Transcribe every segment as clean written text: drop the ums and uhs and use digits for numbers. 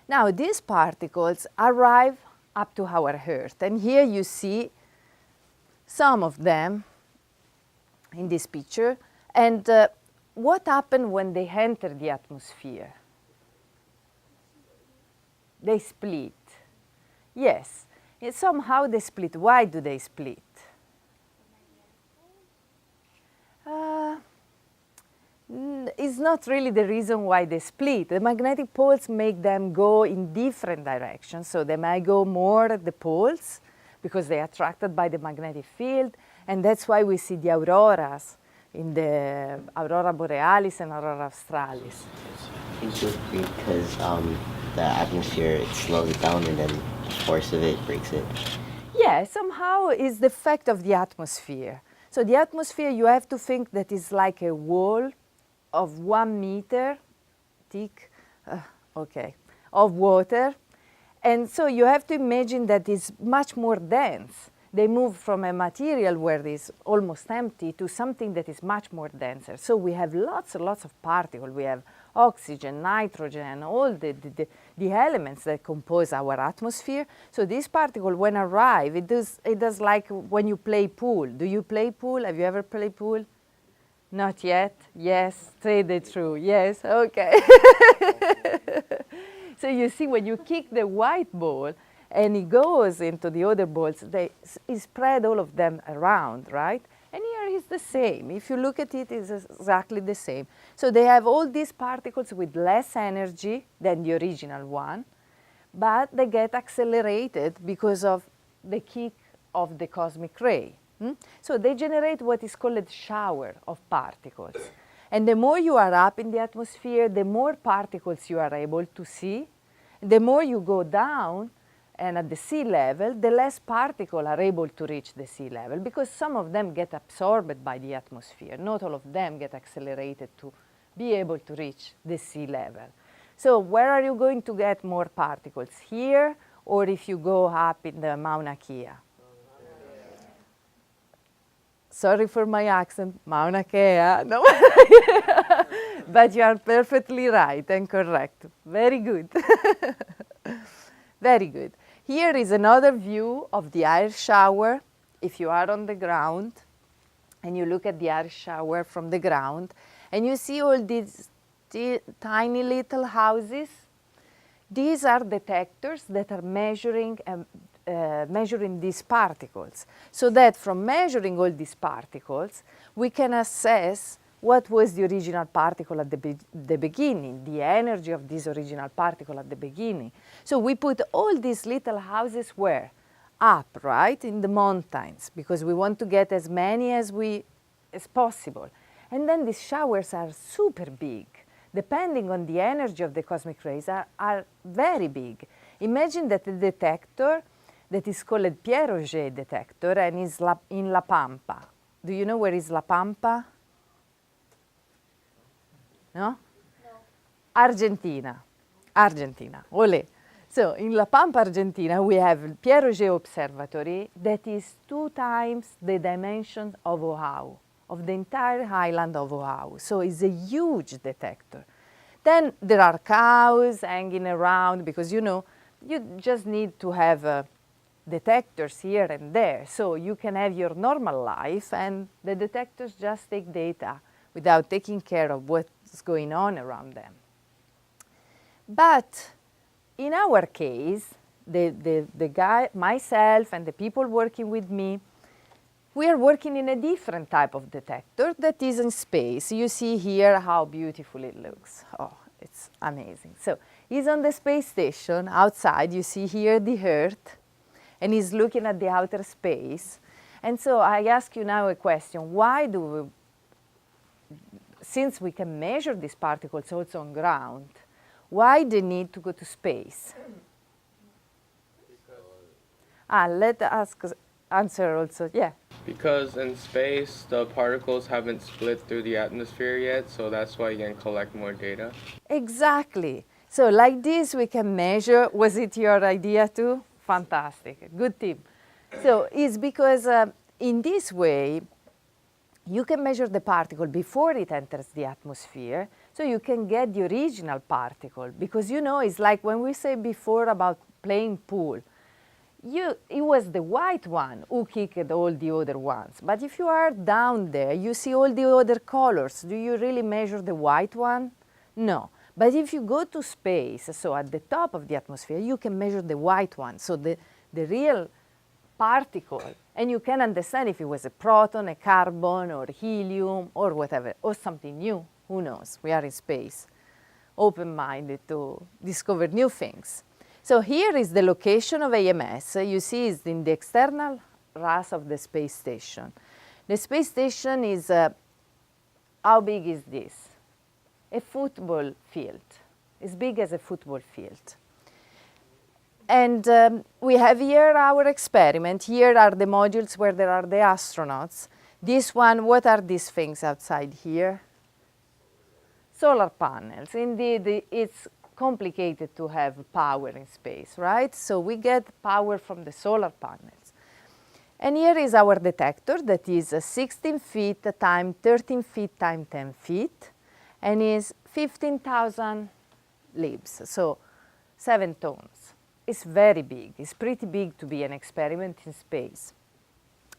Now, these particles arrive up to our Earth. And here you see some of them in this picture. And what happened when they enter the atmosphere? They split. Yes. And somehow they split. Why do they split? It's not really the reason why they split. The magnetic poles make them go in different directions. So they might go more at the poles because they're attracted by the magnetic field. And that's why we see the auroras in the aurora borealis and aurora australis. It's just because the atmosphere, it slows it down and then the force of it breaks it. Yeah, somehow it's the effect of the atmosphere. So the atmosphere, you have to think that is like a wall of 1 meter thick, of water. And so you have to imagine that it's much more dense. They move from a material where it is almost empty to something that is much more denser. So we have lots and lots of particles. We have oxygen, nitrogen, all the elements that compose our atmosphere. So these particles, when arrive, it does like when you play pool. Do you play pool? Have you ever played pool? Not yet? Yes, say the truth. Yes, okay. So you see, when you kick the white ball and it goes into the other balls, it spread all of them around, right? And here is the same. If you look at it, it's exactly the same. So they have all these particles with less energy than the original one, but they get accelerated because of the kick of the cosmic ray. So they generate what is called a shower of particles. And the more you are up in the atmosphere, the more particles you are able to see. The more you go down, and at the sea level, the less particles are able to reach the sea level, because some of them get absorbed by the atmosphere. Not all of them get accelerated to be able to reach the sea level. So where are you going to get more particles? Here, or if you go up in the Mauna Kea? Sorry for my accent, Mauna Kea. No. But you are perfectly right and correct. Very good. Very good. Here is another view of the air shower. If you are on the ground and you look at the air shower from the ground and you see all these tiny little houses, these are detectors that are measuring these particles. So that from measuring all these particles, we can assess what was the original particle at the beginning, the energy of this original particle at the beginning. So we put all these little houses where? Up, right, in the mountains, because we want to get as many as possible. And then these showers are super big. Depending on the energy of the cosmic rays, are very big. Imagine that the detector that is called Pierre Auger detector and is in La Pampa. Do you know where is La Pampa? No? No. Argentina. Olé. So in La Pampa, Argentina, we have Pierre Auger Observatory that is 2 times the dimension of Oahu, of the entire island of Oahu. So it's a huge detector. Then there are cows hanging around because, you just need to have detectors here and there. So you can have your normal life and the detectors just take data without taking care of what's going on around them. But in our case, the guy, myself and the people working with me, we are working in a different type of detector that is in space. You see here how beautiful it looks. Oh, it's amazing. So he's on the space station outside. You see here the Earth, and he's looking at the outer space. And so I ask you now a question. Why do we, since we can measure these particles also on ground, why they need to go to space? Let us answer also. Yeah. Because in space, the particles haven't split through the atmosphere yet, so that's why you can collect more data. Exactly. So like this, we can measure. Was it your idea too? Fantastic. Good tip. So it's because in this way, you can measure the particle before it enters the atmosphere, so you can get the original particle. Because you know, it's like when we say before about playing pool, it was the white one who kicked all the other ones. But if you are down there, you see all the other colors. Do you really measure the white one? No. But if you go to space, so at the top of the atmosphere, you can measure the white one, so the real particle, and you can understand if it was a proton, a carbon, or helium, or whatever, or something new. Who knows? We are in space, open-minded to discover new things. So here is the location of AMS. You see it's in the external RAS of the space station. The space station is, how big is this? A football field, as big as a football field. And we have here our experiment. Here are the modules where there are the astronauts. This one, what are these things outside here? Solar panels. Indeed, it's complicated to have power in space, right? So we get power from the solar panels. And here is our detector that is 16 feet times 13 feet times 10 feet, and is 15,000 libs, so 7 tons. It's very big. It's pretty big to be an experiment in space.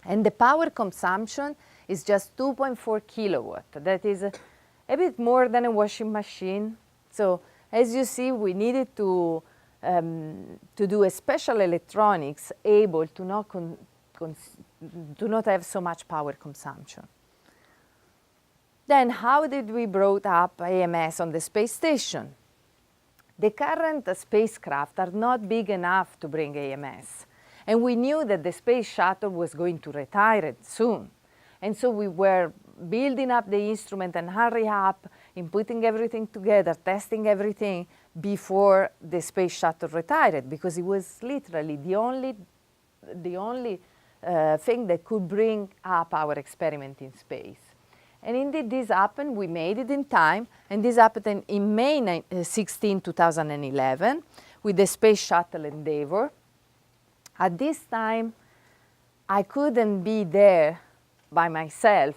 And the power consumption is just 2.4 kilowatt. That is a bit more than a washing machine. So as you see, we needed to do a special electronics able to not have so much power consumption. Then how did we brought up AMS on the space station? The current spacecraft are not big enough to bring AMS. And we knew that the space shuttle was going to retire it soon. And so we were building up the instrument and hurry up in putting everything together, testing everything before the space shuttle retired, because it was literally the only thing that could bring up our experiment in space. And indeed this happened, we made it in time, and this happened in May 16, 2011 with the Space Shuttle Endeavour. At this time, I couldn't be there by myself,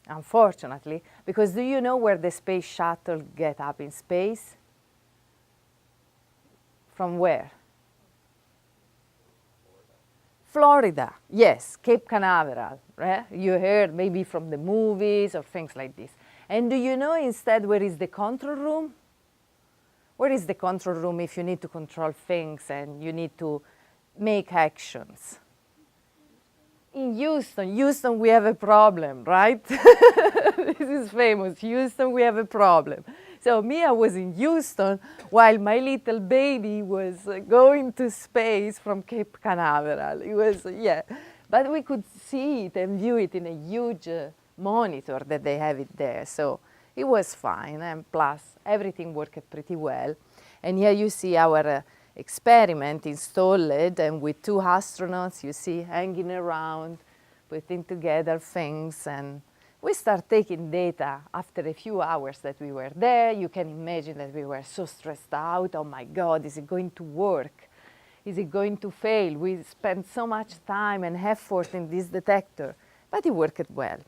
unfortunately, because do you know where the Space Shuttle get up in space? From where? Florida, yes, Cape Canaveral, right? You heard maybe from the movies or things like this. And do you know instead where is the control room? Where is the control room if you need to control things and you need to make actions? In Houston. Houston, we have a problem, right? This is famous. Houston, we have a problem. So Mia was in Houston while my little baby was going to space from Cape Canaveral. It was, yeah. But we could see it and view it in a huge monitor that they have it there. So it was fine. And plus, everything worked pretty well. And here you see our experiment installed, and with 2 astronauts, you see, hanging around, putting together things. And we start taking data after a few hours that we were there. You can imagine that we were so stressed out. Oh my God, is it going to work? Is it going to fail? We spent so much time and effort in this detector, but it worked well.